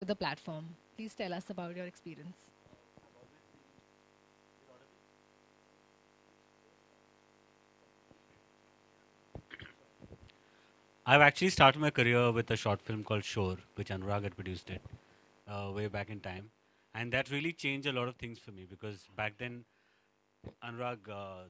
the platform. Please tell us about your experience. I've actually started my career with a short film called Shore, which Anurag had produced it way back in time. And that really changed a lot of things for me because back then, Anurag,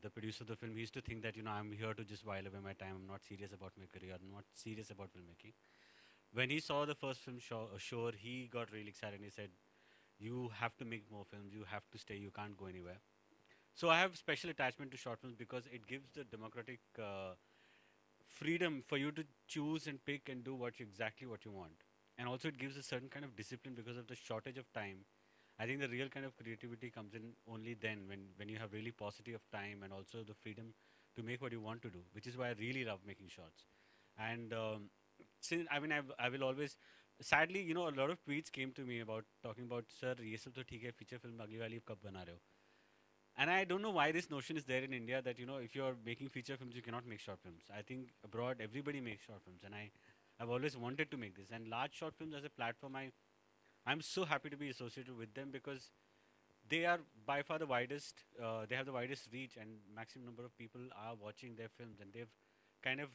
the producer of the film, he used to think that, I'm here to just while away my time. I'm not serious about my career. I'm not serious about filmmaking. When he saw the first film, Shore, he got really excited and he said, you have to make more films. You have to stay. You can't go anywhere. So I have special attachment to short films because it gives the democratic freedom for you to choose and pick and do exactly what you want. And also it gives a certain kind of discipline because of the shortage of time. I think the real kind of creativity comes in only then when you have really paucity of time and also the freedom to make what you want to do, which is why I really love making shots. And since I will always sadly a lot of tweets came to me about talking about sir ये सब तो ठीक है feature film अगली वाली कब बना रहे हो. And I don't know why this notion is there in India that if you're making feature films, you cannot make short films. I think abroad everybody makes short films, and I've always wanted to make this. And large short films as a platform, I'm so happy to be associated with them because they are by far the widest. They have the widest reach, and maximum number of people are watching their films, and they've kind of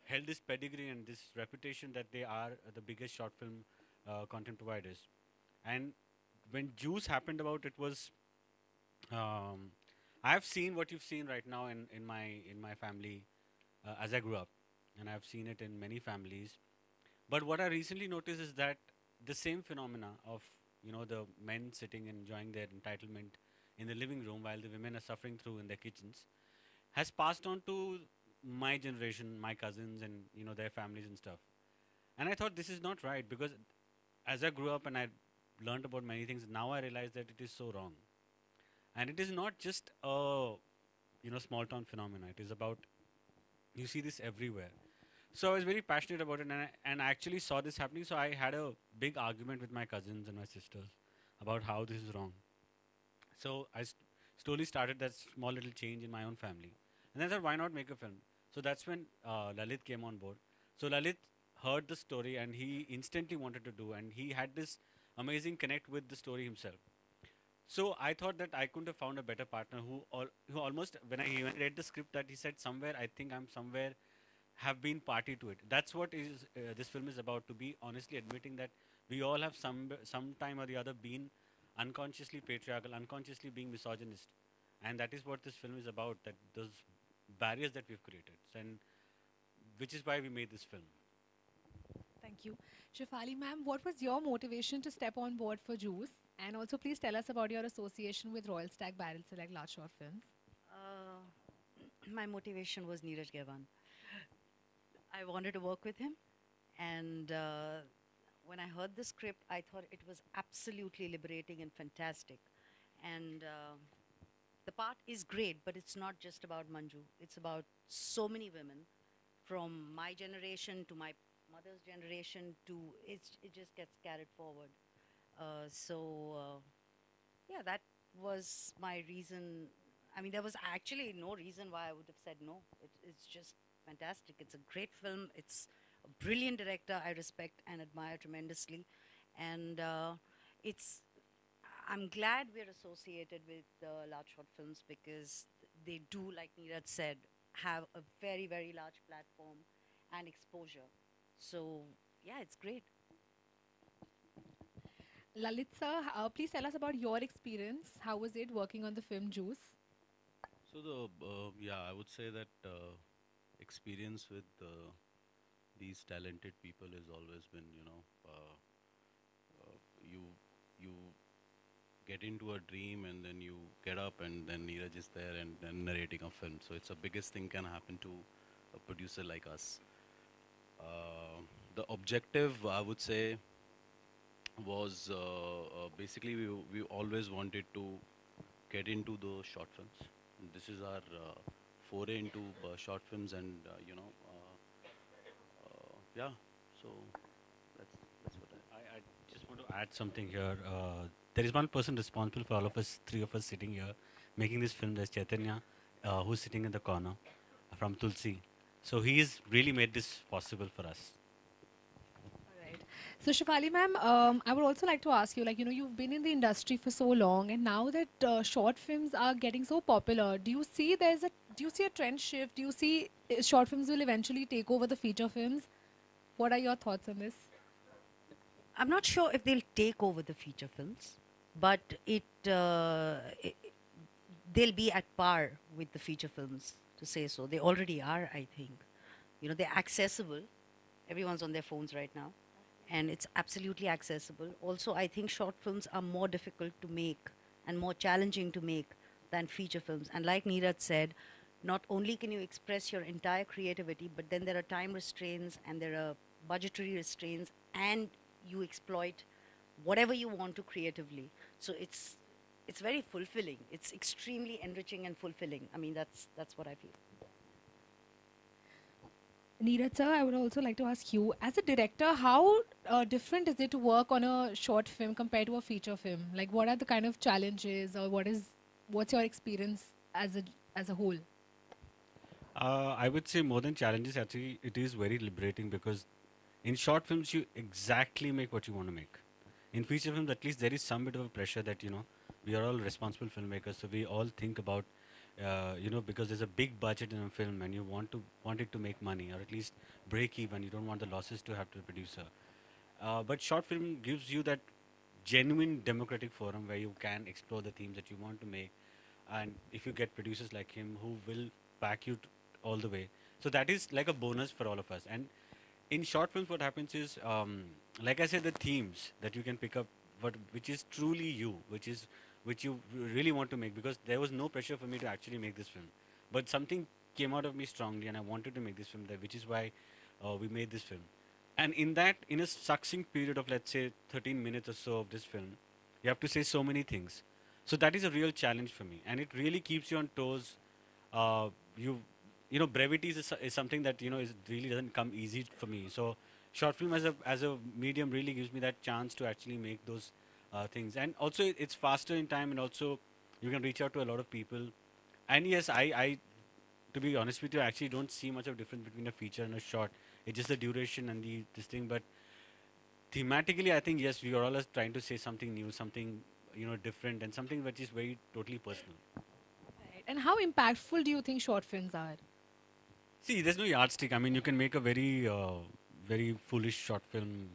held this pedigree and this reputation that they are the biggest short film content providers. And when Juice happened about, it was um, I've seen what you've seen right now in my family as I grew up, and I've seen it in many families. But what I recently noticed is that the same phenomena of the men sitting and enjoying their entitlement in the living room while the women are suffering through in their kitchens has passed on to my generation, my cousins, and their families and stuff. And I thought this is not right because as I grew up and I learned about many things, now I realize that it is so wrong. And it is not just a small town phenomena. It is about you see this everywhere. So I was very passionate about it, and I actually saw this happening. So I had a big argument with my cousins and my sisters about how this is wrong. So slowly started that small little change in my own family, and then I thought, why not make a film? So that's when Lalit came on board. So Lalit heard the story and he instantly wanted to do, and he had this amazing connect with the story himself. So I thought that I couldn't have found a better partner who almost when I even read the script that he said somewhere I think I'm somewhere have been party to it. That's what is this film is about. To be honestly admitting that we all have some time or the other been unconsciously patriarchal, unconsciously being misogynist, and that is what this film is about. That those barriers that we've created, and which is why we made this film. Thank you. Shifali ma'am, what was your motivation to step on board for Juice? And also, please tell us about your association with Royal Stag Barrel Select Large Short Films. Uh, my motivation was Neeraj Gavan. I wanted to work with him, and when I heard the script, I thought it was absolutely liberating and fantastic. And the part is great, but it's not just about Manju. It's about so many women, from my generation to my mother's generation to it just gets carried forward. Yeah, that was my reason. I mean, there was actually no reason why I would have said no. It's just fantastic. It's a great film. It's a brilliant director I respect and admire tremendously. And it's, I'm glad we're associated with large short films because they do, like Neeraj said, have a very, very large platform and exposure. So, yeah, it's great. Lalit sir, please tell us about your experience. How was it working on the film Juice? So yeah, I would say that experience with these talented people has always been, you you get into a dream and then you get up and then Neeraj is there and then narrating a film. So it's the biggest thing can happen to a producer like us. The objective, I would say, was basically we always wanted to get into the short films. And this is our foray into short films, and yeah. So that's what I just want to add something here. There is one person responsible for all of us, three of us sitting here, making this film. There's Chaitanya, who's sitting in the corner, from Tulsi. So he's really made this possible for us. All right. So Shafali ma'am, I would also like to ask you, like, you've been in the industry for so long, and now that short films are getting so popular, do you see a trend shift? Do you see short films will eventually take over the feature films? What are your thoughts on this? I'm not sure if they'll take over the feature films, but they'll be at par with the feature films, to say so. They already are, I think. They're accessible. Everyone's on their phones right now, and it's absolutely accessible. Also, I think short films are more difficult to make and more challenging to make than feature films. And like Neeraj said, not only can you express your entire creativity, but then there are time restraints and there are budgetary restraints, and you exploit whatever you want to creatively. So it's very fulfilling. It's extremely enriching and fulfilling. I mean, that's what I feel. Neeraj sir, I would also like to ask you, as a director, how different is it to work on a short film compared to a feature film? Like, what are the kind of challenges, or what's your experience as a whole? I would say more than challenges, actually, it is very liberating because in short films, you exactly make what you want to make. In feature films, at least there is some bit of a pressure that, we are all responsible filmmakers, so we all think about, because there's a big budget in a film and you want it to make money or at least break even. You don't want the losses to have to the producer. But short film gives you that genuine democratic forum where you can explore the themes that you want to make, and if you get producers like him who will back you all the way, so that is like a bonus for all of us. And in short films, what happens is, like I said, the themes that you can pick up, which is truly you, which you really want to make, because there was no pressure for me to actually make this film, but something came out of me strongly, and I wanted to make this film, which is why we made this film. And in a succinct period of, let's say, 13 minutes or so of this film, you have to say so many things. So that is a real challenge for me, and it really keeps you on toes. Uh, you brevity is something that is really doesn't come easy for me. So short film as a medium really gives me that chance to actually make those things, and also it's faster in time, and also you can reach out to a lot of people. And yes, I to be honest with you, I actually don't see much of difference between a feature and a short. It's just the duration and the this thing. But thematically, I think yes, we are all trying to say something new, something different, and something which is very totally personal. Right. And how impactful do you think short films are? See, there's no yardstick. I mean, you can make a very foolish short film,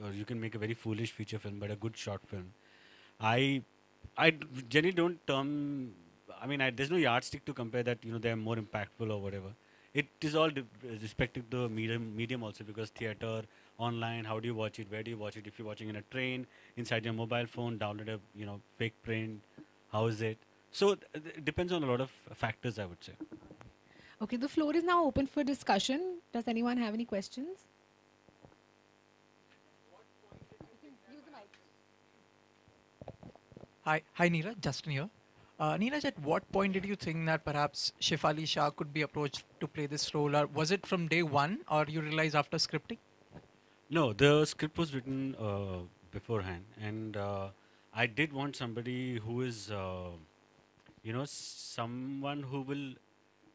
or you can make a very foolish feature film, but a good short film. I, generally don't term. I mean, there's no yardstick to compare that. They're more impactful or whatever. It is all respective to the medium also, because theater, online, how do you watch it? Where do you watch it? If you're watching in a train, inside your mobile phone, download a fake print. How is it? So it depends on a lot of factors, I would say. Okay, the floor is now open for discussion. Does anyone have any questions? Hi, Neeraj. Justin here. Neeraj, at what point did you think that perhaps Shefali Shah could be approached to play this role, or was it from day one, or you realized after scripting? No, the script was written beforehand, and I did want somebody who is, someone who will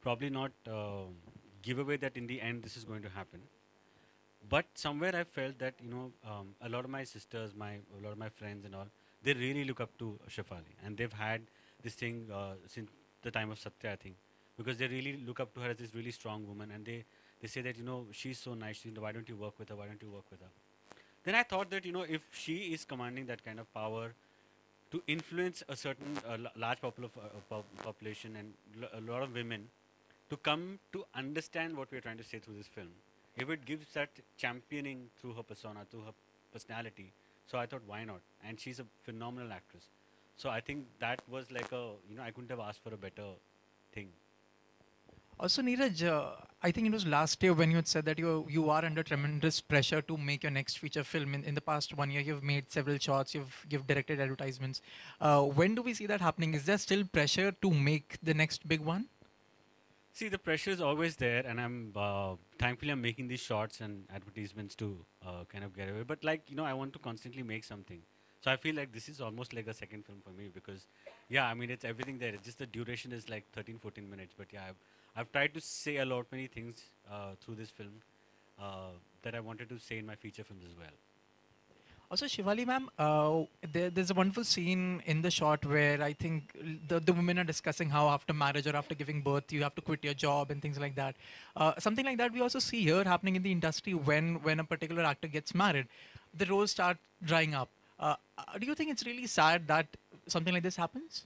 probably not give away that in the end this is going to happen. But somewhere I felt that a lot of my sisters, a lot of my friends and all, they really look up to Shefali, and they've had this thing since the time of Satya, I think, because they really look up to her as this really strong woman, and they say that she's so nice. Why don't you work with her? Why don't you work with her? Then I thought that if she is commanding that kind of power to influence a certain large population and a lot of women to come to understand what we're trying to say through this film, if it gives that championing through her persona, through her personality, so I thought, why not? And she's a phenomenal actress. So I think that was like I couldn't have asked for a better thing. Also, Neeraj, I think it was last year when you had said that you are under tremendous pressure to make your next feature film. In the past 1 year, you've made several shots, you've directed advertisements. When do we see that happening? Is there still pressure to make the next big one? See, the pressure is always there, and I'm thankfully I'm making these shots and advertisements to kind of get away. But I want to constantly make something. So I feel like this is almost like a second film for me, because, yeah, I mean it's everything there. It's just the duration is like 13, 14 minutes. But yeah, I've tried to say a lot many things through this film that I wanted to say in my feature films as well. Also, Shivali ma'am, there's a wonderful scene in the shot where I think the women are discussing how after marriage or after giving birth you have to quit your job and things like that. Something like that we also see here happening in the industry when a particular actor gets married, the roles start drying up. Do you think it's really sad that something like this happens?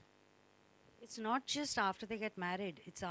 It's not just after they get married, it's